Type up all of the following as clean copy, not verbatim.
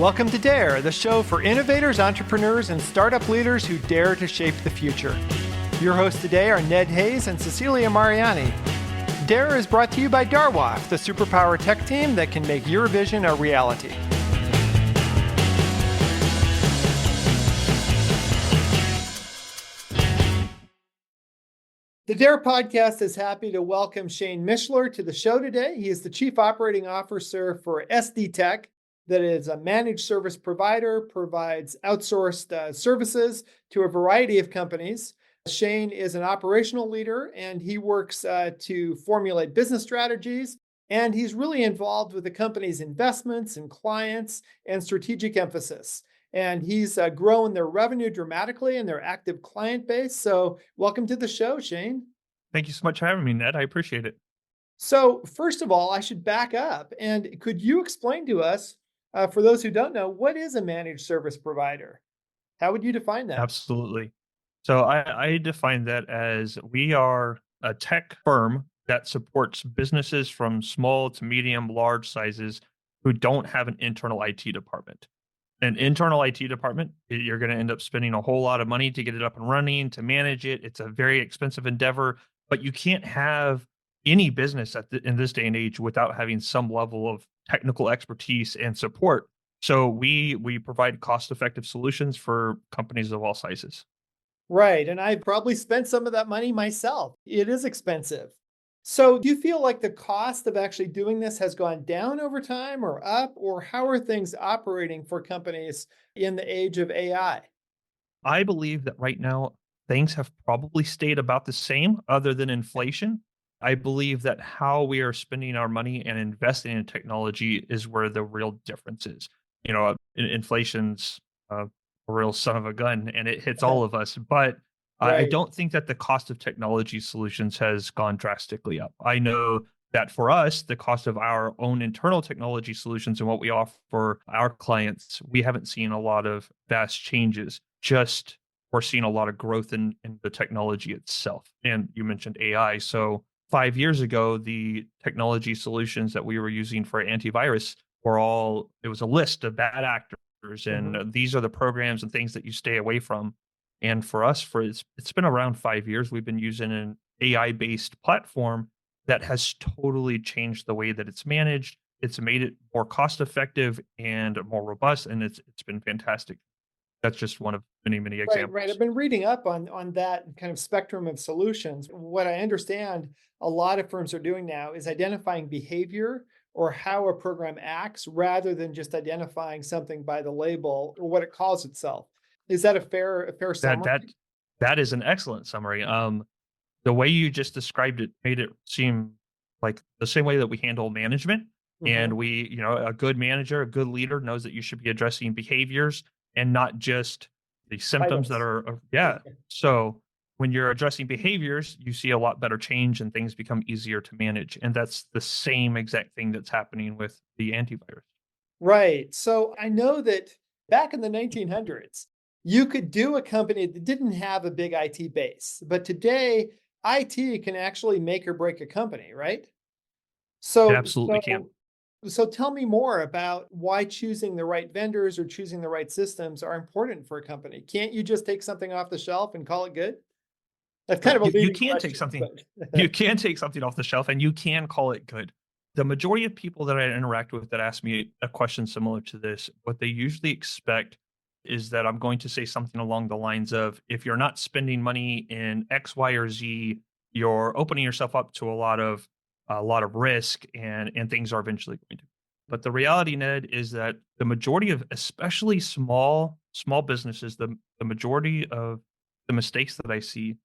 Welcome to Dare, the show for innovators, entrepreneurs, and startup leaders who dare to shape the future. Your hosts today are Ned Hayes and Cecilia Mariani. Dare is brought to you by Darwaf, the superpower tech team that can make your vision a reality. The Dare podcast is happy to welcome Shane Mishler to the show today. He is the Chief Operating Officer for SD Tech, that is a managed service provider, provides outsourced services to a variety of companies. Shane is an operational leader, and he works to formulate business strategies, and he's really involved with the company's investments and clients and strategic emphasis. And he's grown their revenue dramatically and their active client base. So welcome to the show, Shane. Thank you so much for having me, Ned. I appreciate it. So first of all, I should back up. And could you explain to us, for those who don't know, what is a managed service provider? How would you define that? Absolutely. So I define that as we are a tech firm that supports businesses from small to medium, large sizes who don't have an internal IT department. An internal IT department, you're going to end up spending a whole lot of money to get it up and running, to manage it. It's a very expensive endeavor, but you can't have any business in this day and age without having some level of technical expertise and support. So we provide cost-effective solutions for companies of all sizes. Right. And I've probably spent some of that money myself. It is expensive. So do you feel like the cost of actually doing this has gone down over time or up, or how are things operating for companies in the age of AI? I believe that right now things have probably stayed about the same other than inflation. I believe that how we are spending our money and investing in technology is where the real difference is. Inflation's a real son of a gun and it hits all of us, but I Right. don't think that the cost of technology solutions has gone drastically up. I know that for us, the cost of our own internal technology solutions and what we offer our clients, we haven't seen a lot of vast changes. Just we're seeing a lot of growth in the technology itself. And you mentioned AI. So 5 years ago, the technology solutions that we were using for antivirus it was a list of bad actors. And Mhm. these are the programs and things that you stay away from. And for us, it's been around 5 years. We've been using an AI-based platform that has totally changed the way that it's managed. It's made it more cost-effective and more robust, and it's been fantastic. That's just one of many, many Right, right. I've examples. been reading up on that kind of spectrum of solutions. What I understand a lot of firms are doing now is identifying behavior or how a program acts rather than just identifying something by the label or what it calls itself. Is that a fair That summary? that that is an excellent summary. The way you just described it made it seem like the same way that we handle management. And Mhm. a good manager, a good leader knows that you should be addressing behaviors and not just the symptoms that Items. are, yeah. So when you're addressing behaviors, you see a lot better change and things become easier to manage. And that's the same exact thing that's happening with the antivirus. Right. So I know that back in the 1900s, you could do a company that didn't have a big IT base, but today IT can actually make or break a company, right? It So, absolutely can. so, so tell me more about why choosing the right vendors or choosing the right systems are important for a company. Can't you just take something off the shelf and call it good? That's kind of a You leading can take question, something but off the shelf and you can call it good. The majority of people that I interact with that ask me a question similar to this, what they usually expect is that I'm going to say something along the lines of, if you're not spending money in X, Y, or Z, you're opening yourself up to a lot of risk and things are eventually going to. But the reality, Ned, is that the majority of especially small businesses, the majority of the mistakes that I see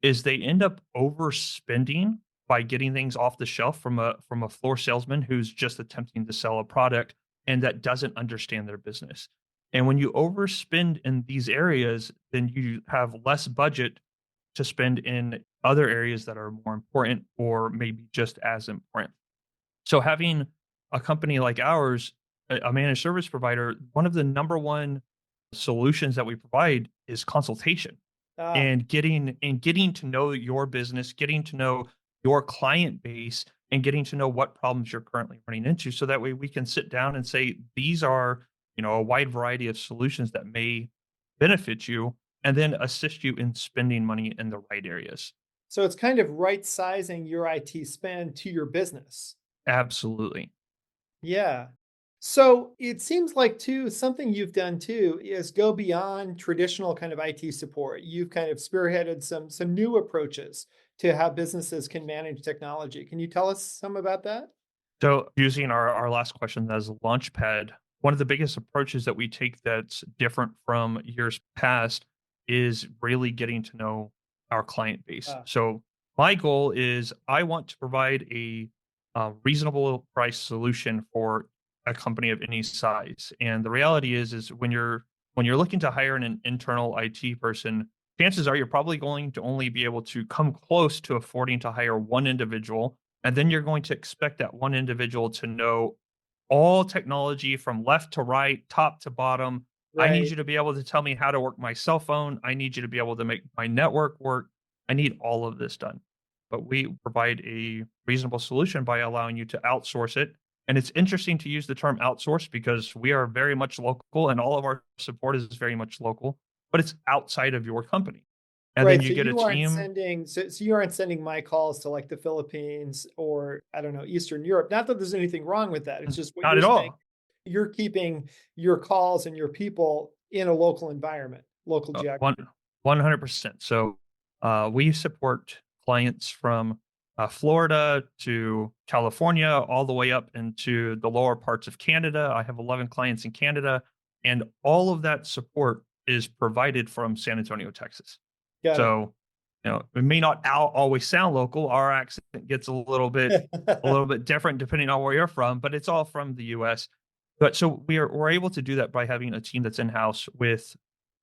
is they end up overspending by getting things off the shelf from a floor salesman who's just attempting to sell a product and that doesn't understand their business. And when you overspend in these areas, then you have less budget to spend in other areas that are more important or maybe just as important. So having a company like ours, a managed service provider, one of the number one solutions that we provide is consultation ah, and getting to know your business, getting to know your client base, and getting to know what problems you're currently running into. So that way we can sit down and say, these are a wide variety of solutions that may benefit you and then assist you in spending money in the right areas. So it's kind of right sizing your IT spend to your business. Absolutely. Yeah. So it seems like too, something you've done too is go beyond traditional kind of IT support. You've kind of spearheaded some new approaches to how businesses can manage technology. Can you tell us some about that? So, using our last question as a launch pad, one of the biggest approaches that we take that's different from years past is really getting to know our client base. Ah, So, my goal is I want to provide a reasonable price solution for a company of any size. And the reality is when you're looking to hire an internal IT person, chances are you're probably going to only be able to come close to affording to hire one individual, and then you're going to expect that one individual to know all technology from left to right, top to bottom. I need right. you to be able to tell me how to work my cell phone. I need you to be able to make my network work. I need all of this done. But we provide a reasonable solution by allowing you to outsource it. And it's interesting to use the term outsource because we are very much local and all of our support is very much local, but it's outside of your company. And then Right. you So get a you aren't team. sending so you aren't sending my calls to like the Philippines or I don't know, Eastern Europe. Not that there's anything wrong with that. It's just what Not you're at saying. all. You're keeping your calls and your people in a local environment, local One geography. 100%. So, we support clients from, Florida to California, all the way up into the lower parts of Canada. I have 11 clients in Canada, and all of that support is provided from San Antonio, Texas. Got it. So, it may not always sound local. Our accent gets a little bit different depending on where you're from, but it's all from the US. But so we're able to do that by having a team that's in-house with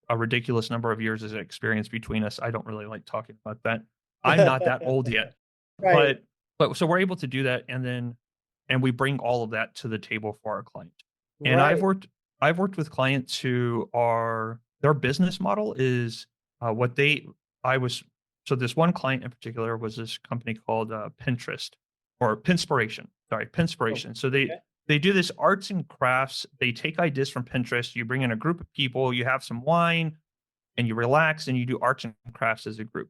a ridiculous number of years as experience between us. I don't really like talking about that. I'm not that old yet, Right. but so we're able to do that, and we bring all of that to the table for our client. And I've Right. worked I've worked with clients who are their business model is what they I was so this one client in particular was this company called Pinterest or Pinspiration. Sorry, Oh, Pinspiration. So okay. they do this arts and crafts. They take ideas from Pinterest. You bring in a group of people, you have some wine, and you relax, and you do arts and crafts as a group.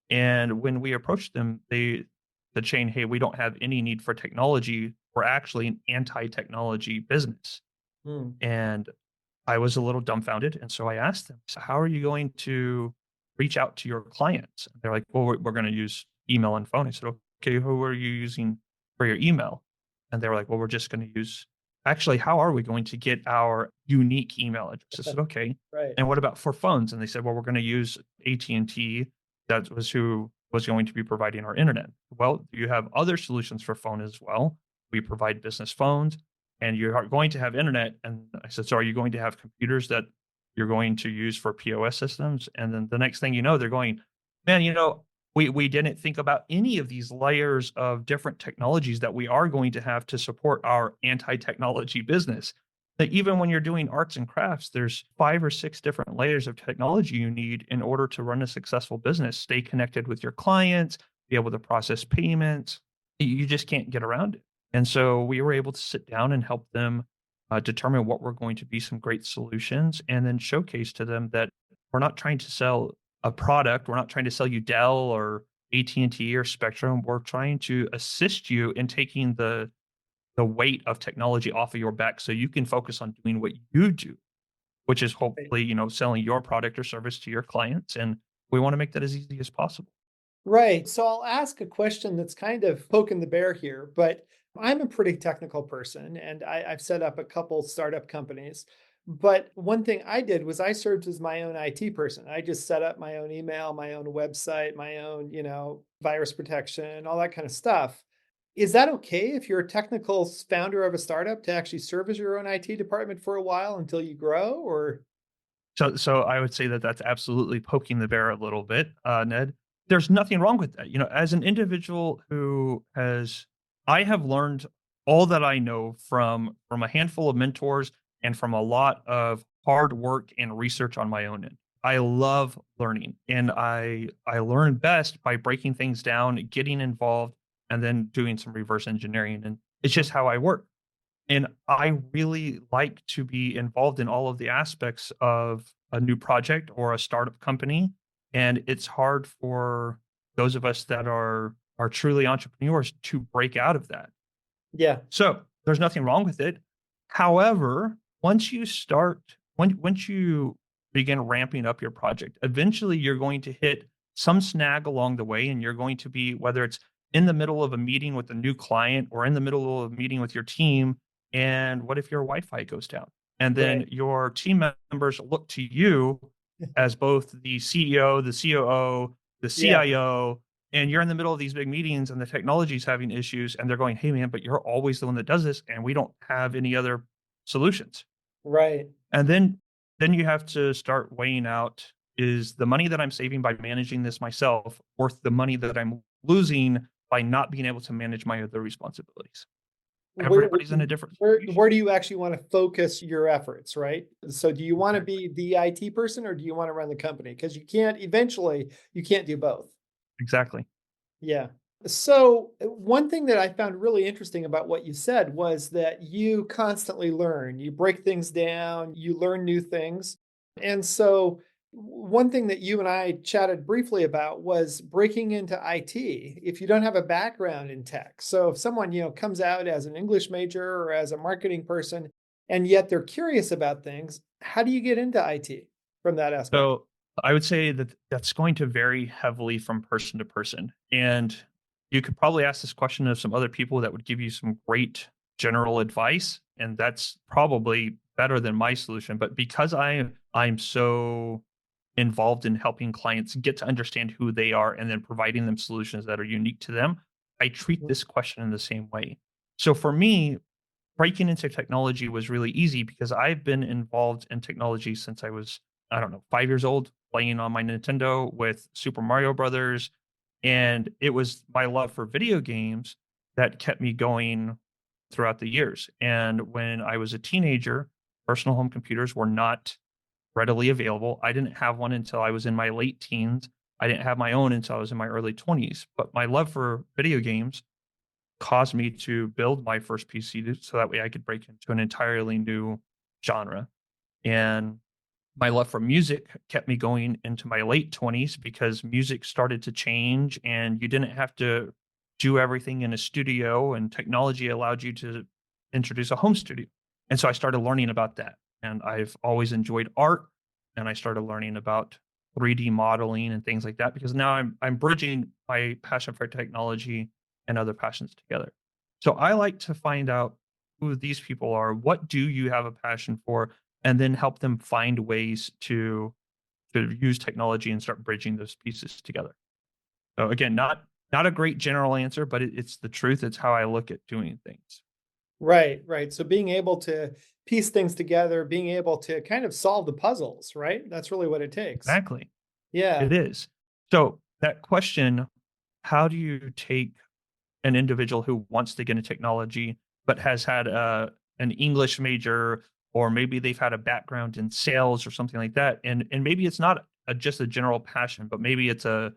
And when we approached them, the chain, hey, we don't have any need for technology. We're actually an anti-technology business. Hmm. And I was a little dumbfounded. And so I asked them, so how are you going to reach out to your clients? They're like, well, we're going to use email and phone. I said, okay, who are you using for your email? And they were like, well, we're just going to use, actually, how are we going to get our unique email address? I said, okay. Right. And what about for phones? And they said, well, we're going to use AT&T. That was who was going to be providing our internet. Well, you have other solutions for phone as well. We provide business phones and you are going to have internet. And I said, so are you going to have computers that you're going to use for POS systems? And then the next thing you know, they're going, man, we didn't think about any of these layers of different technologies that we are going to have to support our anti-technology business. That even when you're doing arts and crafts, there's 5 or 6 different layers of technology you need in order to run a successful business, stay connected with your clients, be able to process payments. You just can't get around it. And so we were able to sit down and help them determine what were going to be some great solutions and then showcase to them that we're not trying to sell a product. We're not trying to sell you Dell or AT&T or Spectrum. We're trying to assist you in taking the weight of technology off of your back so you can focus on doing what you do, which is Right. hopefully, selling your product or service to your clients. And we want to make that as easy as possible. Right. So I'll ask a question that's kind of poking the bear here, but I'm a pretty technical person and I've set up a couple startup companies. But one thing I did was I served as my own IT person. I just set up my own email, my own website, my own, virus protection, all that kind of stuff. Is that okay if you're a technical founder of a startup to actually serve as your own IT department for a while until you grow? Or So I would say that that's absolutely poking the bear a little bit, Ned. There's nothing wrong with that. As an individual I have learned all that I know from a handful of mentors and from a lot of hard work and research on my own end. I love learning, and I learn best by breaking things down, getting involved, and then doing some reverse engineering. And it's just how I work. And I really like to be involved in all of the aspects of a new project or a startup company. And it's hard for those of us that are truly entrepreneurs to break out of that. Yeah. So there's nothing wrong with it. However, once you begin ramping up your project, eventually you're going to hit some snag along the way, and you're going to be, whether it's in the middle of a meeting with a new client or in the middle of a meeting with your team. And what if your Wi-Fi goes down? And then Right. your team members look to you as both the CEO, the COO, the Yeah. CIO, and you're in the middle of these big meetings and the technology's having issues, and they're going, "Hey man, but you're always the one that does this and we don't have any other solutions." Right. And then you have to start weighing out, is the money that I'm saving by managing this myself worth the money that I'm losing by not being able to manage my other responsibilities? Where Everybody's in a different situation. where do you actually want to focus your efforts, right? So do you want to Exactly. be the IT person or do you want to run the company? Because you can't do both. Exactly. Yeah. So, one thing that I found really interesting about what you said was that you constantly learn, you break things down, you learn new things. And so, one thing that you and I chatted briefly about was breaking into IT if you don't have a background in tech. So, if someone, comes out as an English major or as a marketing person, and yet they're curious about things, how do you get into IT from that aspect? So I would say that that's going to vary heavily from person to person. And you could probably ask this question of some other people that would give you some great general advice. And that's probably better than my solution. But because I'm so involved in helping clients get to understand who they are and then providing them solutions that are unique to them, I treat this question in the same way. So for me, breaking into technology was really easy because I've been involved in technology since I was, I don't know, 5 years old, playing on my Nintendo with Super Mario Brothers. And it was my love for video games that kept me going throughout the years. And when I was a teenager, personal home computers were not readily available. I didn't have one until I was in my late teens. I didn't have my own until I was in my early 20s. But my love for video games caused me to build my first PC so that way I could break into an entirely new genre. And my love for music kept me going into my late 20s because music started to change and you didn't have to do everything in a studio, and technology allowed you to introduce a home studio. And so I started learning about that. And I've always enjoyed art, and I started learning about 3D modeling and things like that because now I'm bridging my passion for technology and other passions together. So I like to find out who these people are. What do you have a passion for? And then help them find ways to use technology and start bridging those pieces together. So again, not a great general answer, but it's the truth. It's how I look at doing things. Right, right. So being able to piece things together, being able to kind of solve the puzzles, right? That's really what it takes. Exactly. Yeah. It is. So that question, how do you take an individual who wants to get into technology but has had an English major, or maybe they've had a background in sales or something like that, and maybe it's not just a general passion, but maybe it's a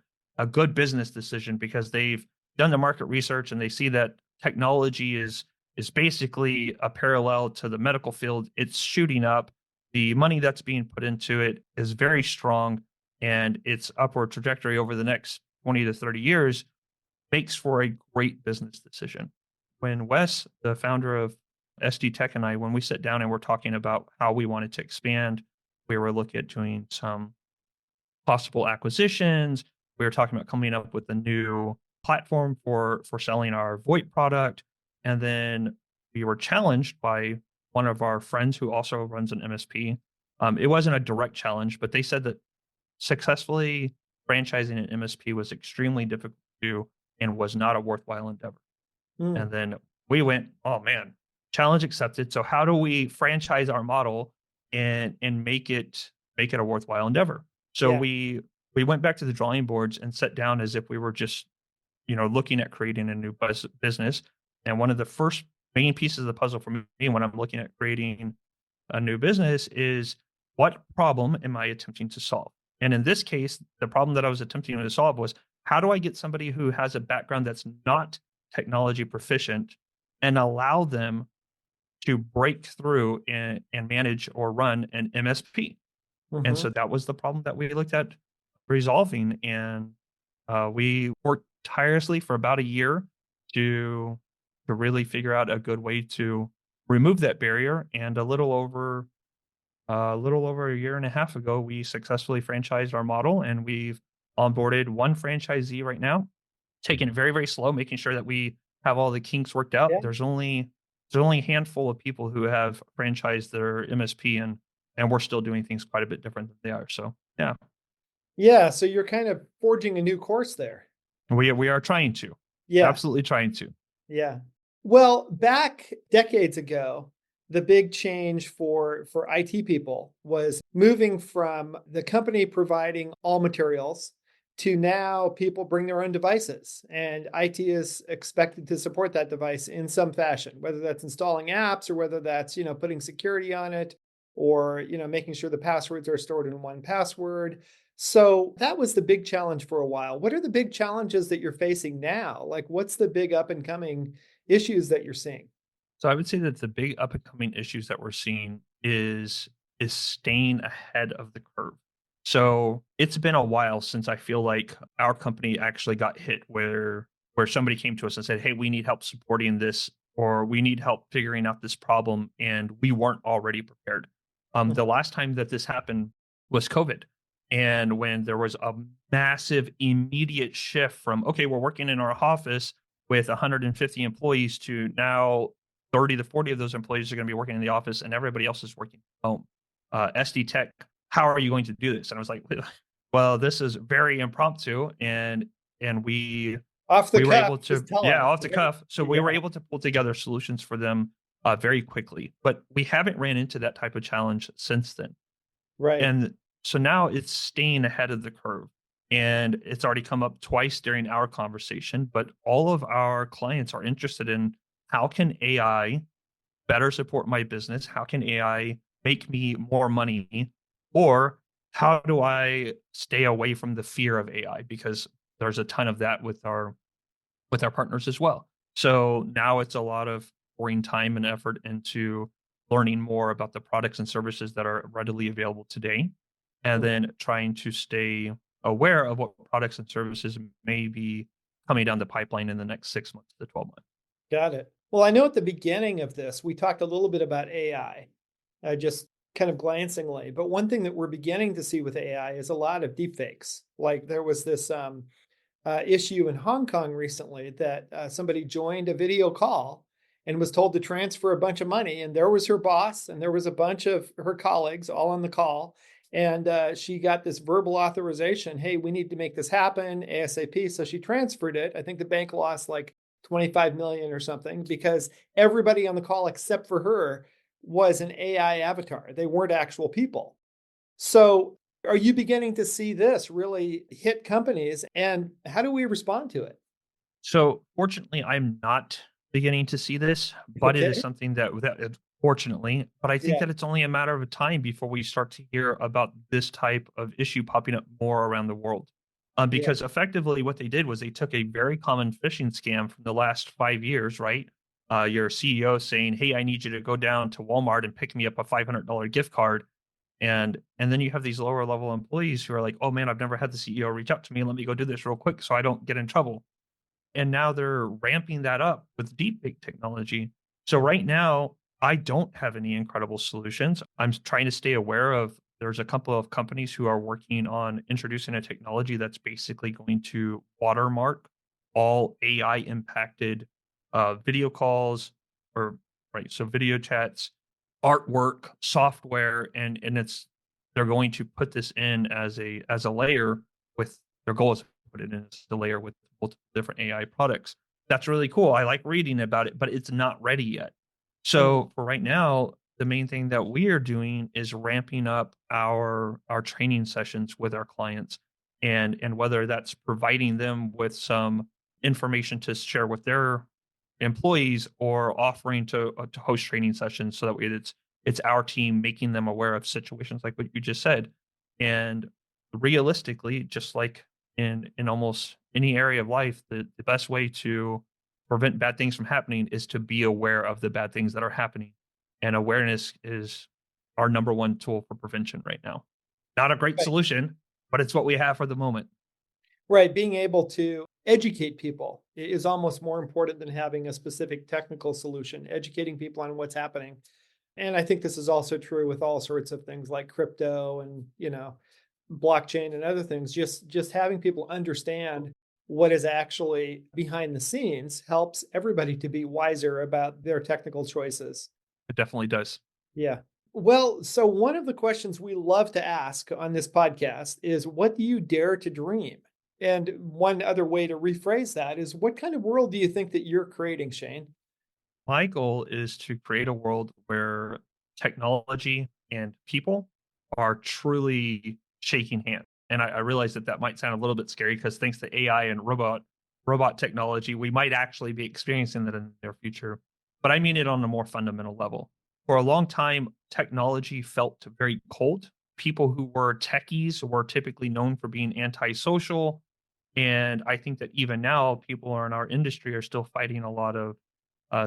good business decision because they've done the market research and they see that technology is basically a parallel to the medical field. It's shooting up. The money that's being put into it is very strong, and its upward trajectory over the next 20 to 30 years makes for a great business decision. When Wes, the founder of SD Tech, and I, when we sit down and we're talking about how we wanted to expand, we were looking at doing some possible acquisitions. We were talking about coming up with a new platform for selling our VoIP product, and then we were challenged by one of our friends who also runs an MSP. It wasn't a direct challenge, but they said that successfully franchising an MSP was extremely difficult to do and was not a worthwhile endeavor. And Mm, then we went, "Oh man, challenge accepted. So how do we franchise our model and make it a worthwhile endeavor?" So yeah. we went back to the drawing boards and sat down as if we were just, looking at creating a new business. And one of the first main pieces of the puzzle for me when I'm looking at creating a new business is, what problem am I attempting to solve? And in this case, the problem that I was attempting to solve was, how do I get somebody who has a background that's not technology proficient and allow them to break through and manage or run an MSP. And Hmm. so that was the problem that we looked at resolving. And we worked tirelessly for about a year to really figure out a good way to remove that barrier. And a little over a year and a half ago, we successfully franchised our model, and we've onboarded one franchisee right now, taking it very, very slow, making sure that we have all the kinks worked out. Yeah. There's only a handful of people who have franchised their MSP, and we're still doing things quite a bit different than they are. So yeah, Yeah. So you're kind of forging a new course there. we are trying to, Yeah. absolutely trying to. Yeah. Well, back decades ago, the big change for IT people was moving from the company providing all materials to now people bring their own devices, and IT is expected to support that device in some fashion, whether that's installing apps or whether that's, putting security on it or, making sure the passwords are stored in one password. So that was the big challenge for a while. What are the big challenges that you're facing now? Like, what's the big up and coming issues that you're seeing? So I would say that the big up and coming issues that we're seeing is staying ahead of the curve. So it's been a while since I feel like our company actually got hit where somebody came to us and said, "Hey, we need help supporting this, or we need help figuring out this problem," and we weren't already prepared. The Mhm. last time that this happened was COVID, and when there was a massive immediate shift from, okay, we're working in our office with 150 employees to now 30 to 40 of those employees are going to be working in the office and everybody else is working from home. SD Tech, how are you going to do this? And I was like, well, this is very impromptu, and Off the we were cuff, able just to, tell yeah, them. off the cuff. So we were Yeah, able to pull together solutions for them very quickly, but we haven't ran into that type of challenge since then. right. And so now it's staying ahead of the curve. And it's already come up twice during our conversation, but all of our clients are interested in how can AI better support my business? How can AI make me more money? Or how do I stay away from the fear of AI? Because there's a ton of that with our partners as well. So now it's a lot of pouring time and effort into learning more about the products and services that are readily available today, and Mhm. then trying to stay aware of what products and services may be coming down the pipeline in the next 6 months to 12 months. Got it. Well, I know at the beginning of this, we talked a little bit about AI, just kind of glancingly. But one thing that we're beginning to see with AI is a lot of deepfakes. Like there was this issue in Hong Kong recently that somebody joined a video call and was told to transfer a bunch of money. And there was her boss and there was a bunch of her colleagues all on the call. And she got this verbal authorization. Hey, we need to make this happen ASAP. So she transferred it. I think the bank lost like 25 million or something because everybody on the call except for her was an AI avatar. They weren't actual people. So, are you beginning to see this really hit companies, and how do we respond to it? So fortunately, I'm not beginning to see this, but it is Okay. something fortunately, but I think Yeah. that it's only a matter of time before we start to hear about this type of issue popping up more around the world. Yeah. Because effectively, what they did was they took a very common phishing scam from the last 5 years, right? Your CEO saying, "Hey, I need you to go down to Walmart and pick me up a $500 gift card," and then you have these lower level employees who are like, "Oh man, I've never had the CEO reach out to me. Let me go do this real quick so I don't get in trouble." And now they're ramping that up with deepfake technology. So right now, I don't have any incredible solutions. I'm trying to stay aware of there's a couple of companies who are working on introducing a technology that's basically going to watermark all AI impacted video calls or right, so video chats, artwork, software, and it's they're going to put this in as a layer with their goal is to put it in as a layer with multiple different AI products. That's really cool. I like reading about it, but it's not ready yet. Mhm. So for right now, the main thing that we are doing is ramping up our training sessions with our clients, and whether that's providing them with some information to share with their employees or offering to host training sessions so that way it's our team making them aware of situations like what you just said. And realistically, just like in almost any area of life, the best way to prevent bad things from happening is to be aware of the bad things that are happening. And awareness is our number one tool for prevention right now. Not a great Right. solution, but it's what we have for the moment. Right. Being able to educate people is almost more important than having a specific technical solution, educating people on what's happening. And I think this is also true with all sorts of things like crypto and, blockchain and other things. Just having people understand what is actually behind the scenes helps everybody to be wiser about their technical choices. It definitely does. Yeah. Well, so one of the questions we love to ask on this podcast is, what do you dare to dream? And one other way to rephrase that is, what kind of world do you think that you're creating, Shane? My goal is to create a world where technology and people are truly shaking hands. And I realize that that might sound a little bit scary because thanks to AI and robot technology, we might actually be experiencing that in the near future. But I mean it on a more fundamental level. For a long time, technology felt very cold. People who were techies were typically known for being antisocial. And I think that even now, people in our industry are still fighting a lot of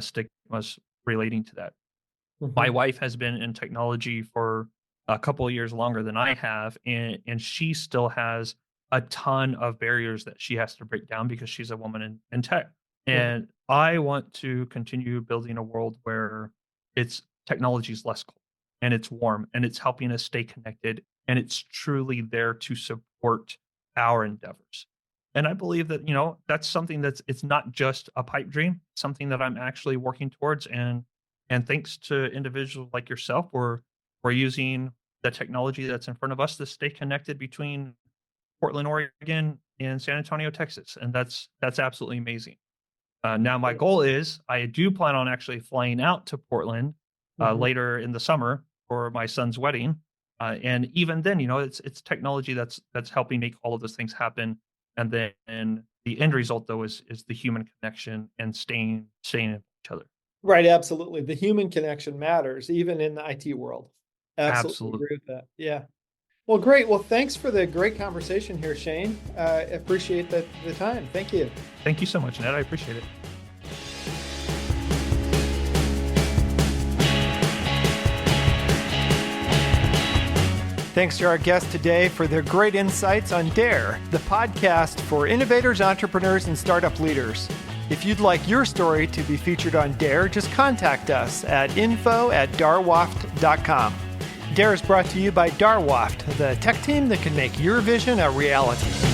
stigmas relating to that. My Mhm. wife has been in technology for a couple of years longer than I have, and she still has a ton of barriers that she has to break down because she's a woman in tech. Mhm. And I want to continue building a world where it's technology is less cold and it's warm and it's helping us stay connected and it's truly there to support our endeavors. And I believe that, that's something it's not just a pipe dream, something that I'm actually working towards. And thanks to individuals like yourself, we're using the technology that's in front of us to stay connected between Portland, Oregon, and San Antonio, Texas, and that's absolutely amazing. Now, my goal is I do plan on actually flying out to Portland Mhm. later in the summer for my son's wedding, and even then, it's technology that's helping make all of those things happen. And then the end result, though, is the human connection and staying in each other. Right, absolutely. The human connection matters, even in the IT world. Absolutely Absolutely. agree with that. Yeah. Well, great. Well, thanks for the great conversation here, Shane. Appreciate the time. Thank you. Thank you so much, Ned. I appreciate it. Thanks to our guests today for their great insights on DARE, the podcast for innovators, entrepreneurs, and startup leaders. If you'd like your story to be featured on DARE, just contact us at info@darwaft.com. DARE is brought to you by Darwaft, the tech team that can make your vision a reality.